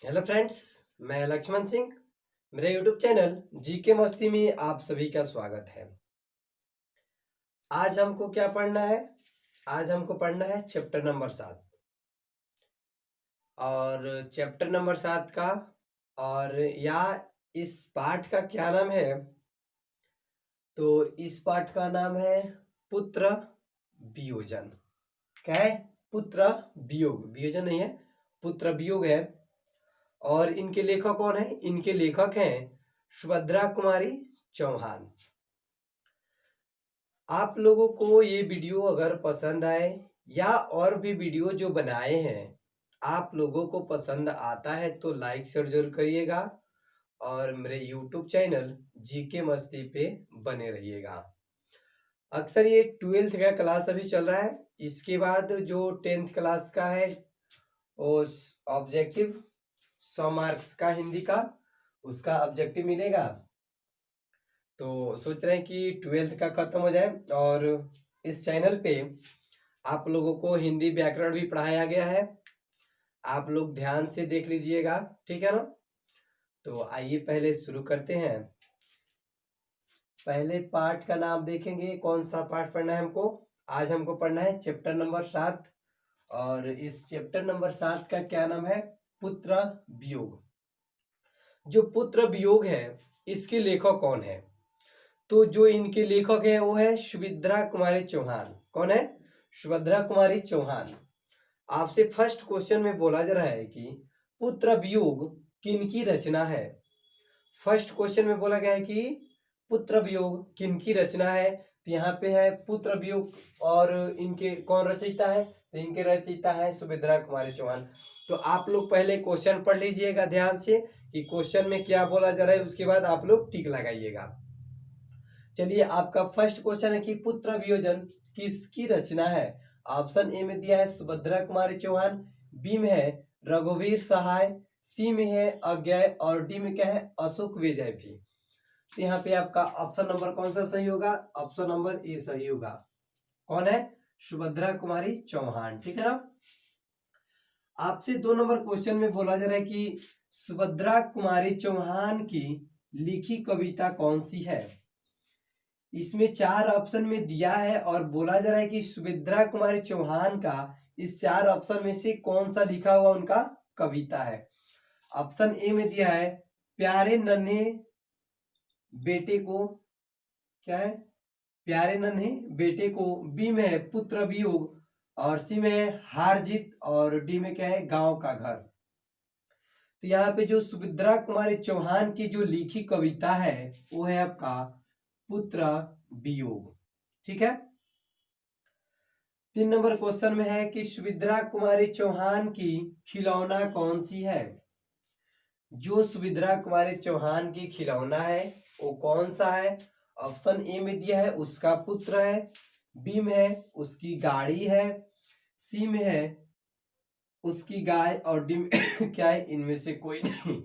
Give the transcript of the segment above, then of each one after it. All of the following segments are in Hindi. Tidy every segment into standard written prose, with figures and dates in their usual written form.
हेलो फ्रेंड्स, मैं लक्ष्मण सिंह। मेरे यूट्यूब चैनल जीके मस्ती में आप सभी का स्वागत है। आज हमको क्या पढ़ना है? आज हमको पढ़ना है चैप्टर नंबर 7। और चैप्टर नंबर 7 का और या इस पाठ का क्या नाम है? तो इस पाठ का नाम है पुत्र वियोजन। क्या है? पुत्र वियोग। वियोजन नहीं है, पुत्र वियोग है। और इनके लेखक कौन है? इनके लेखक हैं सुभद्रा कुमारी चौहान। आप लोगों को ये वीडियो अगर पसंद आए या और भी वीडियो जो बनाए हैं आप लोगों को पसंद आता है तो लाइक शेयर जरूर करिएगा और मेरे यूट्यूब चैनल जीके मस्ती पे बने रहिएगा। अक्सर ये 12th का क्लास अभी चल रहा है। इसके बाद जो 10th क्लास का है वो ऑब्जेक्टिव 100 मार्क्स का हिंदी का उसका ऑब्जेक्टिव मिलेगा। तो सोच रहे हैं कि 12th का खत्म हो जाए और इस चैनल पे आप लोगों को हिंदी व्याकरण भी पढ़ाया गया है। आप लोग ध्यान से देख लीजिएगा, ठीक है ना? तो आइए पहले शुरू करते हैं। पहले पाठ का नाम देखेंगे, कौन सा पाठ पढ़ना है हमको? आज हमको पढ़ना है चैप्टर नंबर 7 और इस चैप्टर नंबर 7 का क्या नाम है? पुत्र वियोग। जो पुत्र वियोग है इसके लेखक कौन है? तो जो इनके लेखक है वो है सुभद्रा कुमारी चौहान। कौन है? सुभद्रा कुमारी चौहान। आपसे फर्स्ट क्वेश्चन में बोला जा रहा है कि पुत्र वियोग किनकी रचना है। फर्स्ट क्वेश्चन में बोला गया है कि पुत्र वियोग किनकी रचना है। तो यहाँ पे है पुत्र वियोग और इनके कौन रचयिता है? तो इनके रचयिता है सुभद्रा कुमारी चौहान। तो आप लोग पहले क्वेश्चन पढ़ लीजिएगा ध्यान से कि क्वेश्चन में क्या बोला जा रहा है, उसके बाद आप लोग टिक लगाइएगा। चलिए, आपका फर्स्ट क्वेश्चन है कि पुत्र वियोजन किसकी रचना है? ऑप्शन ए में दिया है सुभद्रा कुमारी चौहान, बी में है रघुवीर सहाय, सी में है अज्ञय और डी में क्या है? अशोक विजयी। तो यहाँ पे आपका ऑप्शन नंबर कौन सा सही होगा? ऑप्शन नंबर ए सही होगा। कौन है? सुभद्रा कुमारी चौहान, ठीक है ना? आपसे 2 नंबर क्वेश्चन में बोला जा रहा है कि सुभद्रा कुमारी चौहान की लिखी कविता कौन सी है। इसमें 4 ऑप्शन में दिया है और बोला जा रहा है कि सुभद्रा कुमारी चौहान का इस 4 ऑप्शन में से कौन सा लिखा हुआ उनका कविता है। ऑप्शन ए में दिया है प्यारे नन्हे बेटे को, क्या है? प्यारे नन्हे बेटे को, बी में है पुत्र वियोग और सी में है हार जीत और डी में क्या है? गांव का घर। तो यहाँ पे जो सुभद्रा कुमारी चौहान की जो लिखी कविता है वो है आपका पुत्र वियोग, ठीक है। 3 नंबर क्वेश्चन में है कि सुभद्रा कुमारी चौहान की खिलौना कौन सी है। जो सुभद्रा कुमारी चौहान की खिलौना है वो कौन सा है? ऑप्शन ए में दिया है उसका पुत्र है, बी में है उसकी गाड़ी है, सी में है उसकी गाय और डी में क्या है? इनमें से कोई नहीं।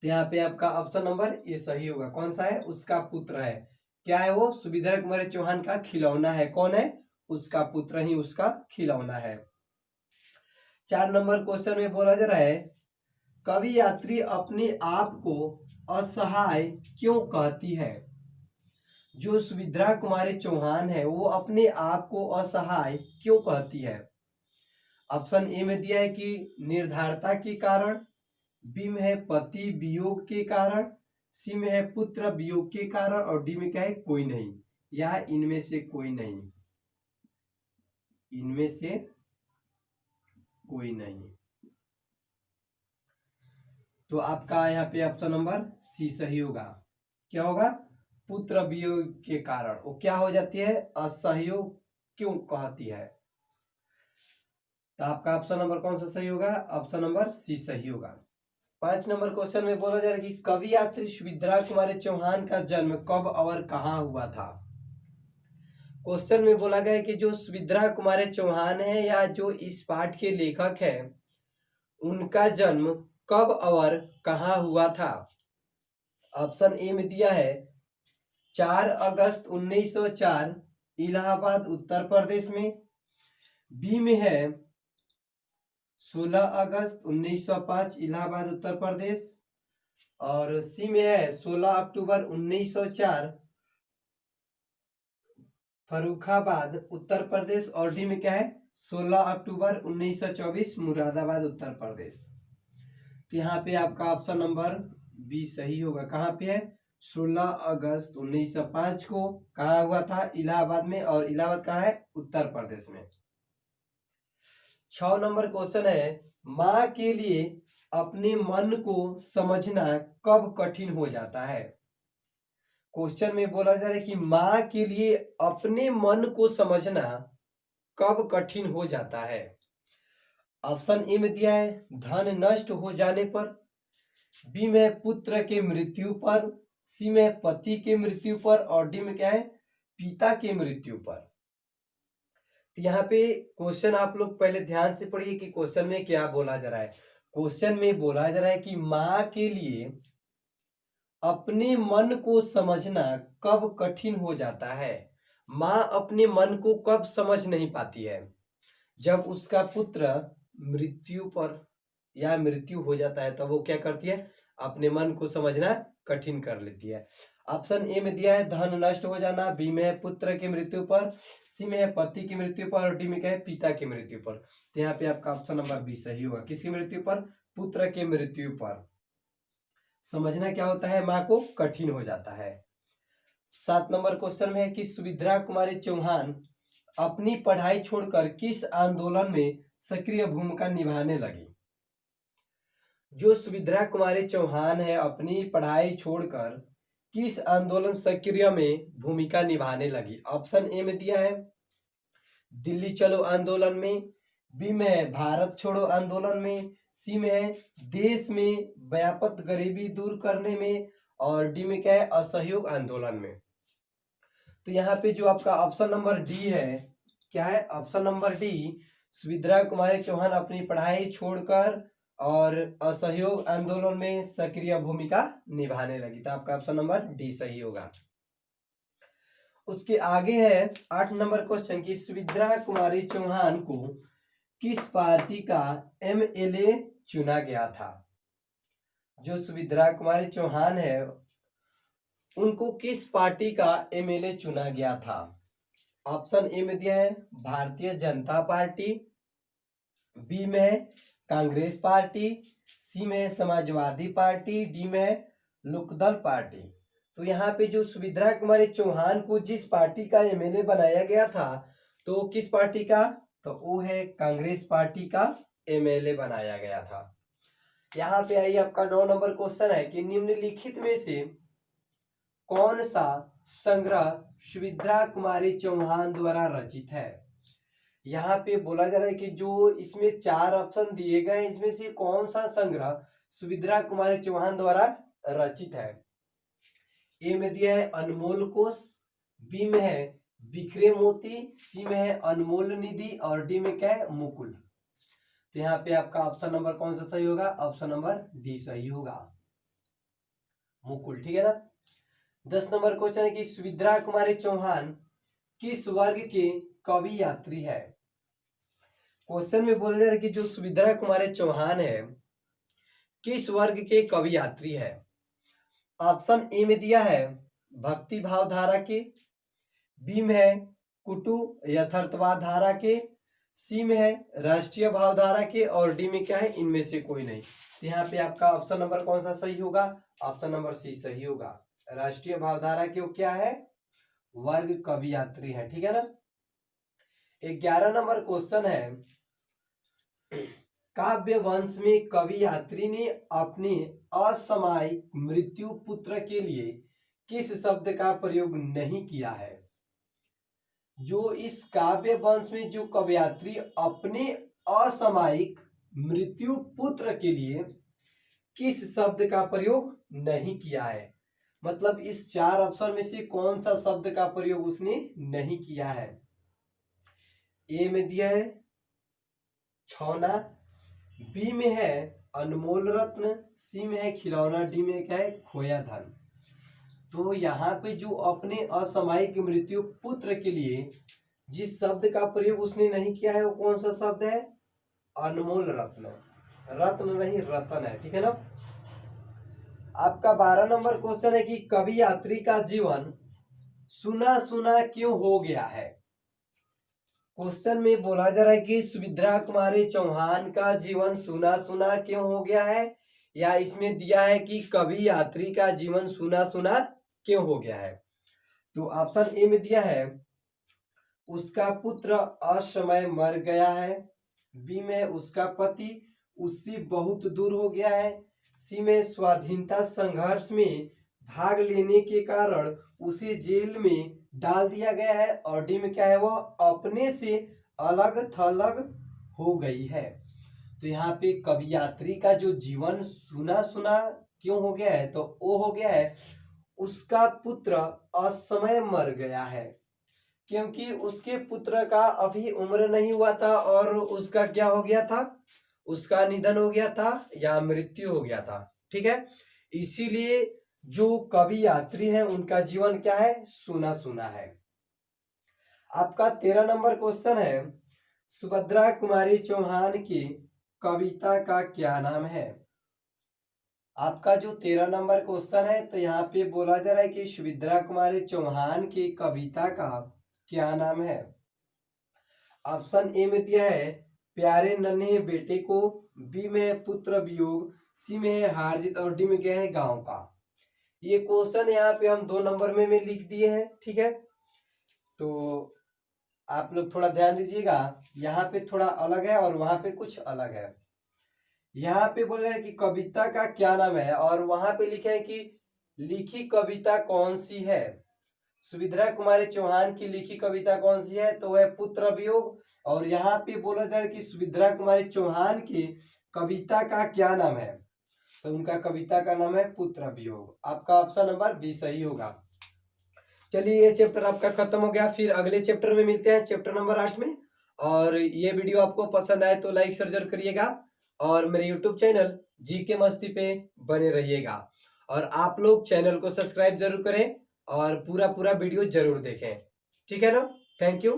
तो यहाँ पे आपका ऑप्शन नंबर ये सही होगा। कौन सा है? उसका पुत्र है। क्या है वो? सुभद्रा कुमारी चौहान का खिलौना है। कौन है? उसका पुत्र ही उसका खिलौना है। 4 नंबर क्वेश्चन में बोला जा रहा है कवि यात्री अपने आप को असहाय क्यों कहती है। जो सुभद्रा कुमारी चौहान है वो अपने आप को असहाय क्यों कहती है। ऑप्शन ए में दिया है कि निर्धनता के कारण, बी में है पति वियोग के कारण, सी में है पुत्र वियोग के कारण और डी में क्या है? कोई नहीं या इनमें से कोई नहीं। इनमें से कोई नहीं। तो आपका यहाँ पे ऑप्शन नंबर सी सही होगा। क्या होगा? पुत्र वियोग के कारण वो क्या हो जाती है? असहयोग क्यों कहती है। तो आपका ऑप्शन नंबर कौन सा सही होगा? ऑप्शन नंबर सी सही होगा। 5 नंबर क्वेश्चन में बोला जा रहा है कि कवि यात्री सुभद्रा कुमारी चौहान का जन्म कब और कहाँ हुआ था। क्वेश्चन में बोला गया है कि जो सुभद्रा कुमारी चौहान है या जो इस पाठ के लेखक है उनका जन्म कब और कहाँ हुआ था। ऑप्शन ए में दिया है 4 अगस्त 1904 इलाहाबाद उत्तर प्रदेश में, बी में है 16 अगस्त 1905 इलाहाबाद उत्तर प्रदेश। और सी में है 16 अक्टूबर 1904 फर्रुखाबाद उत्तर प्रदेश। और डी में क्या है 16 अक्टूबर 1924 मुरादाबाद उत्तर प्रदेश। तो यहाँ पे आपका ऑप्शन नंबर बी सही होगा। कहाँ पे है 16 अगस्त 1905 को कहाँ हुआ था इलाहाबाद में, और इलाहाबाद कहाँ है उत्तर प्रदेश में। 6 नंबर क्वेश्चन है माँ के लिए अपने मन को समझना कब कठिन हो जाता है। क्वेश्चन में बोला जा रहा है कि माँ के लिए अपने मन को समझना कब कठिन हो जाता है। ऑप्शन ए में दिया है धन नष्ट हो जाने पर, बी में पुत्र के मृत्यु पर, सी में पति के मृत्यु पर, और डी में क्या है पिता के मृत्यु पर। तो यहाँ पे क्वेश्चन आप लोग पहले ध्यान से पढ़िए कि क्वेश्चन में क्या बोला जा रहा है। क्वेश्चन में बोला जा रहा है कि माँ के लिए अपने मन को समझना कब कठिन हो जाता है। माँ अपने मन को कब समझ नहीं पाती है, जब उसका पुत्र मृत्यु पर या मृत्यु हो जाता है, तब वो क्या करती है अपने मन को समझना कठिन कर लेती है। ऑप्शन ए में दिया है धन नष्ट हो जाना, बी में है पुत्र की मृत्यु पर, सी में है पति की मृत्यु पर, और डी में क्या है पिता की मृत्यु पर। तो यहाँ पे आपका ऑप्शन नंबर बी सही होगा। किसकी मृत्यु पर पुत्र के मृत्यु पर समझना क्या होता है माँ को कठिन हो जाता है। 7 नंबर क्वेश्चन में है कि सुभद्रा कुमारी चौहान अपनी पढ़ाई छोड़कर किस आंदोलन में सक्रिय भूमिका निभाने लगी। जो सुभद्रा कुमारी चौहान है अपनी पढ़ाई छोड़कर किस आंदोलन सक्रिय में भूमिका निभाने लगी। ऑप्शन ए में दिया है दिल्ली चलो आंदोलन में, बी में है भारत छोड़ो आंदोलन में, सी में है देश में व्यापक गरीबी दूर करने में, और डी में क्या है असहयोग आंदोलन में। तो यहाँ पे जो आपका ऑप्शन नंबर डी है क्या है option number D Subhadra Kumari Chauhan अपनी पढ़ाई छोड़कर और असहयोग आंदोलन में सक्रिय भूमिका निभाने लगी। तो आपका ऑप्शन नंबर डी सही होगा। उसके आगे है 8 नंबर क्वेश्चन की सुभद्रा कुमारी चौहान को किस पार्टी का एमएलए चुना गया था। जो सुभद्रा कुमारी चौहान है उनको किस पार्टी का एमएलए चुना गया था। ऑप्शन ए में दिया है भारतीय जनता पार्टी, बी में है कांग्रेस पार्टी, सी में है समाजवादी पार्टी, डी में है लोकदल पार्टी। तो यहाँ पे जो सुभद्रा कुमारी चौहान को जिस पार्टी का एमएलए बनाया गया था तो किस पार्टी का, तो वो है कांग्रेस पार्टी का एमएलए बनाया गया था। यहाँ पे आइए आपका 9 नंबर क्वेश्चन है कि निम्नलिखित में से कौन सा संग्रह सुभद्रा कुमारी चौहान द्वारा रचित है। यहाँ पे बोला जा रहा है कि जो इसमें 4 ऑप्शन दिए गए हैं इसमें से कौन सा संग्रह सुभद्रा कुमारी चौहान द्वारा रचित है। ए में दिया है अनमोल कोश, बी में है बिखरे मोती, सी में है अनमोल निधि, और डी में क्या है मुकुल। तो यहाँ पे आपका ऑप्शन नंबर कौन सा सही होगा, ऑप्शन नंबर डी सही होगा मुकुल। ठीक है ना। 10 नंबर क्वेश्चन है कि सुभद्रा कुमारी चौहान किस वर्ग के कवि यात्री है। क्वेश्चन में बोला जा रहा है कि जो सुभद्रा कुमारी चौहान है किस वर्ग के कवि यात्री है। ऑप्शन ए में दिया है भक्ति भाव धारा के, बी में है कुटु यथार्थवाद धारा के, सी में है राष्ट्रीय भाव धारा के, और डी में क्या है इनमें से कोई नहीं। तो यहाँ पे आपका ऑप्शन नंबर कौन सा सही होगा, ऑप्शन नंबर सी सही होगा। राष्ट्रीय भाव धारा के वो क्या है वर्ग कवि यात्री है। ठीक है ना। 11 नंबर क्वेश्चन है काव्य वंश में कवि यात्री ने अपने असामयिक मृत्यु पुत्र के लिए किस शब्द का प्रयोग नहीं किया है। जो इस काव्य वंश में जो कवयित्री अपने असामयिक मृत्यु पुत्र के लिए किस शब्द का प्रयोग नहीं किया है, मतलब इस 4 ऑप्शन में से कौन सा शब्द का प्रयोग उसने नहीं किया है। ए में दिया है छौना, बी में है अनमोल रत्न, सी में है खिलौना, डी में क्या है खोया धन। तो यहाँ पे जो अपने असामयिक मृत्यु पुत्र के लिए जिस शब्द का प्रयोग उसने नहीं किया है वो कौन सा शब्द है, अनमोल रत्न, रत्न नहीं रतन है, ठीक है ना। आपका 12 नंबर क्वेश्चन है कि कवि यात्री का जीवन सुना सुना क्यों हो गया है। क्वेश्चन में बोला जा रहा है कि सुभद्रा कुमारी चौहान का जीवन सुना सुना क्यों हो गया है, या इसमें दिया है कि कवि यात्री का जीवन सुना सुना क्यों हो गया है। तो ऑप्शन ए में दिया है उसका पुत्र असमय मर गया है, बी में उसका पति उससे बहुत दूर हो गया है, सी में स्वाधीनता संघर्ष में भाग लेने के कारण उसे जेल में डाल दिया गया है, और डी में क्या है वो अपने से अलग थलग हो गई है। तो यहाँ पे कवि यात्री का जो जीवन सुना सुना क्यों हो गया है, तो वो हो गया है उसका पुत्र असमय मर गया है, क्योंकि उसके पुत्र का अभी उम्र नहीं हुआ था और उसका क्या हो गया था, उसका निधन हो गया था या मृत्यु हो गया था, ठीक है। इसीलिए जो कवि यात्री हैं उनका जीवन क्या है, सुना सुना है। आपका 13 नंबर क्वेश्चन है सुभद्रा कुमारी चौहान की कविता का क्या नाम है। आपका जो 13 नंबर क्वेश्चन है, तो यहाँ पे बोला जा रहा है कि सुभद्रा कुमारी चौहान की कविता का क्या नाम है। ऑप्शन ए में दिया है प्यारे नन्हे बेटे को, बी में पुत्र वियोग, सी में हार जीत, और डी में क्या है गांव का। ये क्वेश्चन यहाँ पे हम 2 नंबर में लिख दिए हैं, ठीक है। तो आप लोग थोड़ा ध्यान दीजिएगा, यहाँ पे थोड़ा अलग है और वहां पे कुछ अलग है। यहाँ पे बोल रहे हैं कि कविता का क्या नाम है, और वहां पे लिखे हैं कि लिखी कविता कौन सी है। सुभद्रा कुमारी चौहान की लिखी कविता कौन सी है, तो वह पुत्र वियोग, और यहाँ पे बोला जा रहा है कि सुभद्रा कुमारी चौहान की कविता का क्या नाम है, तो उनका कविता का नाम है पुत्र वियोग। आपका ऑप्शन नंबर बी सही होगा। चलिए ये चैप्टर आपका खत्म हो गया, फिर अगले चैप्टर में मिलते हैं, चैप्टर नंबर 8 में। और ये वीडियो आपको पसंद आए तो लाइक शेयर जरूर करिएगा, और मेरे यूट्यूब चैनल जीके मस्ती पे बने रहिएगा, और आप लोग चैनल को सब्सक्राइब जरूर करें और पूरा वीडियो जरूर देखें, ठीक है ना। Thank you.